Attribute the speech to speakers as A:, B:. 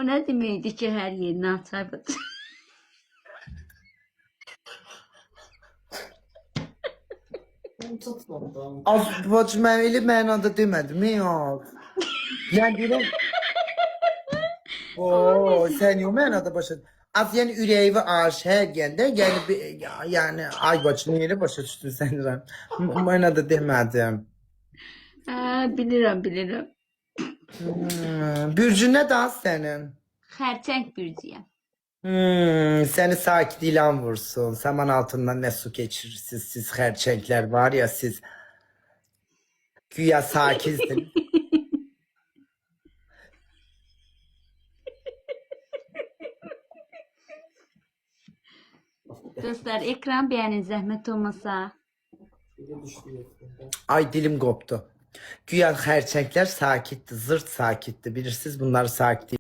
A: O ne demekdi ki her yerine atar batır?
B: Az bacı mən elə mənada demədim, yox. Yəni deyirəm, sən yox mənada başa. Az yəni ürəyi aşər gəndə, yəni ay bacı nə elə başa düşdün sən? Mənada demədim.
A: Ha, bilirim.
B: Bürcün nə daha sənin?
A: Xərçəng bürcüyəm.
B: Səni sakit ilan vursun. Saman altından ne su geçirirsiniz siz xərçənglər var ya siz güya sakinsiniz.
A: Dostlar ekran beğenin zəhmət olmasa.
B: Ay dilim koptu. Güya xərçənglər sakittir, zırt sakittir. Bilirsiniz bunları sakit